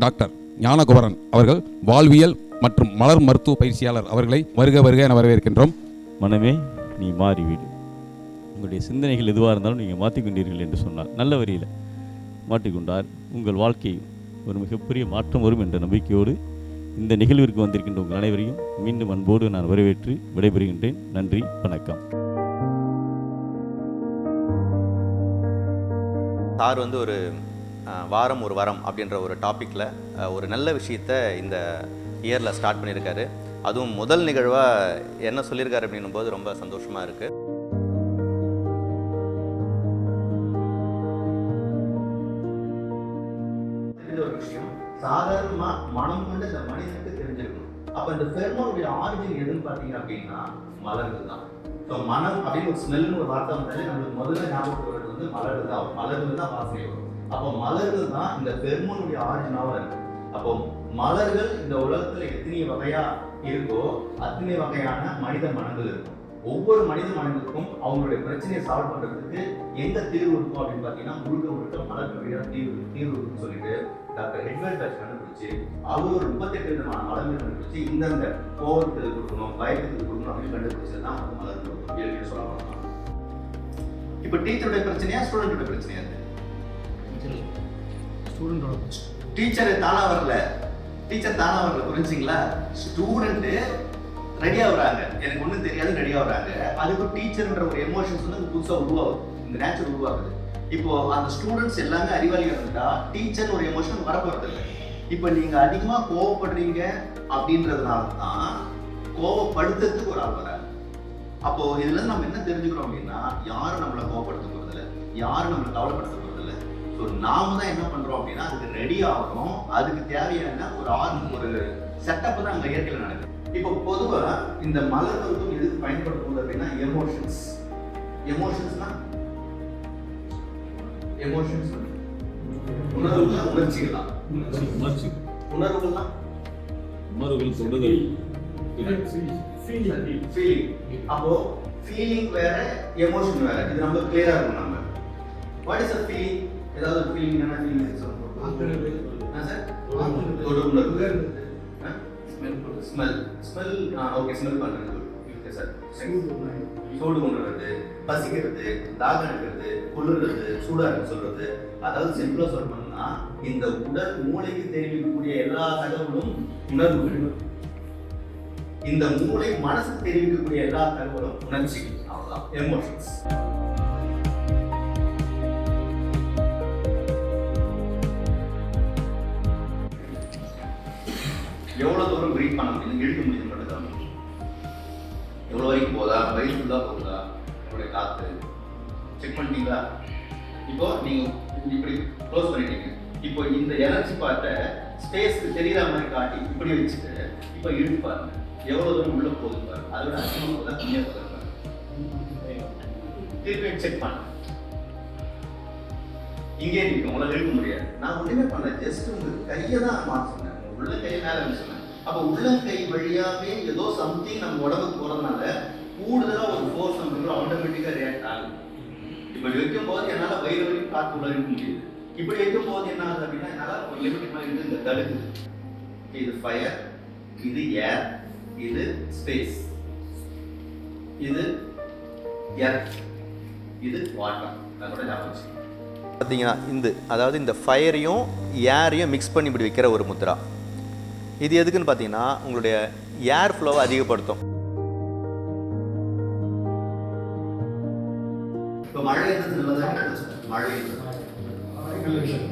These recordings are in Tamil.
டாக்டர் ஞானகுமரன் அவர்கள் வாழ்வியல் மற்றும் மலர் மருத்துவ பயிற்சியாளர் அவர்களை வருக வருக என வரவேற்கின்றோம். மனமே நீ மாறிவிடு, உங்களுடைய சிந்தனைகள் எதுவாக இருந்தாலும் நீங்கள் மாற்றிக்கொண்டீர்கள் என்று சொன்னார். நல்ல வரியில் மாற்றிக்கொண்டார். உங்கள் வாழ்க்கை ஒரு மிகப்பெரிய மாற்றம் வரும் என்ற நம்பிக்கையோடு இந்த நிகழ்விற்கு வந்திருக்கின்ற உங்கள் அனைவரையும் மீண்டும் அன்போடு நான் வரவேற்று விடைபெறுகின்றேன். நன்றி, வணக்கம். சார் ஒரு வாரம் ஒரு வரம் அப்படின்ற ஒரு டாப்பிக்கில் ஒரு நல்ல விஷயத்தை இந்த இயரில் ஸ்டார்ட் பண்ணியிருக்காரு. அதுவும் முதல் நிகழ்வாக என்ன சொல்லியிருக்காரு அப்படின்னும் போது ரொம்ப சந்தோஷமாக இருக்குது. ஒரு விஷயம் சாதாரணமாக மனம் கொண்டு இந்த மனிதனுக்கு தெரிஞ்சிருக்கணும். அப்போ இந்த ஃபெர்மோனுடைய ஆரிஜின் எதுன்னு பார்த்தீங்க அப்படின்னா மலர்கள் தான். ஸோ மனம் அப்படின்னு ஒரு ஸ்மெல்னு ஒரு வார்த்தை வந்தாலே நம்மளுக்கு முதல்ல ஞாபகத்துக்கு வருது மலர்கள் தான். மலர்கள் தான் வாசனை வரும். அப்போ மலர்கள் தான் இந்த ஃபெர்மோனுடைய ஆரிஜினாவாக இருக்கு. அப்போ மலர்கள் இந்த உலகத்துல எத்தனை வகையா இருக்கோ அத்தனை வகையான மனித மனங்கள் இருக்கும். ஒவ்வொரு மனித மனங்களுக்கும் அவங்களுடைய பிரச்சனையை சால்வ் பண்றதுக்கு எந்த தீர்வு இருக்கும் அப்படின்னு பாத்தீங்கன்னா முழுக்க மலர்கள் தீர்வு இருக்குன்னு சொல்லிட்டு டாக்டர் எட்வர்ட் டச் கண்டுபிடிச்சு அவர் ஒரு 38 விதமான மலர்கள் கண்டுபிடிச்சு இந்தந்த கோபத்துக்கு கொடுக்கணும், பயத்துக்கு கொடுக்கணும் அப்படின்னு கண்டுபிடிச்சதுதான் மலர்கள் சொல்லலாம். இப்ப டீச்சருடைய பிரச்சனையா ஸ்டூடெண்டோட பிரச்சனையா? டீச்சர் தானா வரல, புரிஞ்சுங்களா? ஸ்டூடெண்ட் ரெடியா வராங்க, எனக்கு ஒன்றும் தெரியாது ரெடியா வராங்க. அதுக்கு டீச்சர்ன்ற ஒரு எமோஷன்ஸ் புதுசா உருவாகுது, இந்த நேச்சர் உருவாகுது. இப்போ அந்த ஸ்டூடெண்ட்ஸ் எல்லாமே அறிவாளியா இருந்தா டீச்சர் ஒரு எமோஷன் வரப்போறது இல்லை. இப்போ நீங்க அதிகமா கோவப்படுறீங்க அப்படின்றதுனால தான் கோவப்படுத்துறதுக்கு ஒரு ஆள் வராங்க. அப்போ இதுல நம்ம என்ன தெரிஞ்சுக்கிறோம் அப்படின்னா யாரும் நம்மளை கோவப்படுத்த போறது இல்லை, யாரும் நம்மளை கவலைப்படுத்த போறது இல்லை. ஸோ நாம தான் என்ன பண்றோம் அப்படின்னா அதுக்கு ரெடி ஆகணும். அதுக்கு தேவையான ஒரு செட்டப் தான் அங்க இயற்கையில் நடக்குது. இப்போ பொதுவா இந்த மலர்களுக்கும் எதுக்கு பயன்படுத்துவது அப்படின்னா எமோஷன்ஸ்னா உணர்ச்சிகளா? உணர்வுகள் தொடுதல், அப்போ ஃபீலிங் வேற எமோஷன் வேற. இது நம்ம கிளியரா இருக்கும். நம்ம வாட் இஸ் a feeling? ஏதாவது ஒரு ஃபீலிங் என்ன ஃபீலிங் சொல்லுங்க சார். தொடு உணர்வு, ஸ்மெல் ஓகே, ஸ்மெல் பண்றது ஓகே சார். சூடு உணர்றது, பசிக்கிறது, தாகம் எடுக்கிறது, குளிர்றது, சூடா இருக்கு சொல்றது. அதாவது சிம்பிளா சொல்லணும்னா இந்த உடல் மூளைக்கு தெரிவிக்கக்கூடிய எல்லா தகவலும் உணர்வுகள். இந்த மூளை மனசுக்கு தெரிவிக்கக்கூடிய எல்லா தகவலும் உணர்ச்சிகள். அவ்வளவுதான் எமோஷன்ஸ். எவ்வளவு தூரம் பிரீத் பண்ண முடியும், இழுக்க முடியும் மட்டும்தான். எவ்வளவு வரைக்கும் போதா, வயிறு ஃபுல்லா போகுதா, உங்களுடைய காத்து செக் பண்ணிட்டீங்களா? இப்போ நீங்க இப்படி க்ளோஸ் பண்ணிட்டீங்க. இப்போ இந்த எனர்ஜி பார்ட்ட ஸ்பேஸ்க்கு தெரியற மாதிரி காட்டி இப்படி வச்சுட்டு இப்போ இழுத்து பாருங்க, எவ்வளவு தூரம் உள்ள போகுது பாருங்க. அதோட அதிகமாக போதா, கம்மியா போதா பாருங்க. திருப்பி செக் பண்ண இங்கே நீங்க உங்களால் இழுக்க முடியாது. நான் ஒண்ணுமே பண்ணல, ஜஸ்ட் உங்களுக்கு கையை தான் மாற்ற சொன்னேன். உள்ள கை மேல சொன்னேன். அப்ப உள்ளங்கை வழியாவே ஏதோ சம்திங் நம்ம உடம்புக்கு போறதுனால கூடுதலா ஒரு ஃபோர்ஸ் நமக்கு ஆட்டோமேட்டிக்கா ரியாக்ட் ஆகும். இப்படி வைக்கும் போது என்னால வயிறு வரைக்கும் காற்று உள்ள இருக்க முடியுது. இப்படி வைக்கும் போது என்ன ஆகுது அப்படின்னா என்னால ஒரு லிமிட் மாதிரி இந்த தடுக்குது. இது ஃபயர், இது ஏர், இது ஸ்பேஸ், இது எர்த், இது வாட்டர். அதோட ஞாபகம் பார்த்தீங்கன்னா அதாவது இந்த ஃபயரையும் ஏரையும் மிக்ஸ் பண்ணி இப்படி வைக்கிற ஒரு முத்ரா. இது எதுக்குன்னு பார்த்தீங்கன்னா உங்களுடைய ஏர் ஃப்ளோவை அதிகப்படுத்தும். இப்போ மழை இருந்தது நல்லதாக, மழை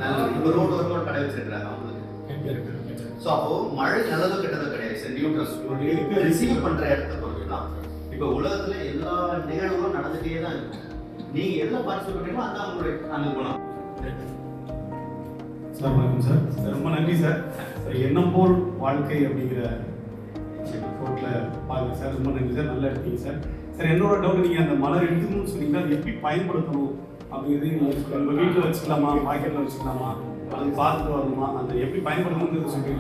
நல்லது. ரோடு ஒரு கடை வச்சிருக்கிறாங்க அவங்களுக்கு. ஸோ அப்போ மழை நல்லதோ கெட்டதோ கிடையாது, நியூட்ரல் ரிசீவ் பண்ற இடத்த பொறுத்து தான். இப்போ உலகத்துல எல்லா நிகழ்வுகளும் நடந்துட்டே தான் இருக்கும். நீங்க எல்லாம் பார்ட்டிசிபேட் பண்ணீங்களோ அதான் உங்களுடைய அந்த குணம். சார் வணக்கம் சார். ரொம்ப நன்றி சார். எண்ணம் போல் வாழ்க்கை அப்படிங்கிற கோட்டில் பாருங்க சார். ரொம்ப நன்றி சார், நல்லா இருக்கீங்க சார். சார் என்னோட டவுட், நீங்கள் அந்த மலர் எடுக்கணும்னு சொன்னீங்கன்னா அது எப்படி பயன்படுத்தணும் அப்படிங்கிறது நீங்கள் நம்ம வீட்டில் வச்சுக்கலாமா, பாக்கெட்டில் வச்சுக்கலாமா, அது பார்த்துட்டு வரணுமா, அந்த எப்படி பயன்படுத்தணுங்கிறது சொல்லிட்டு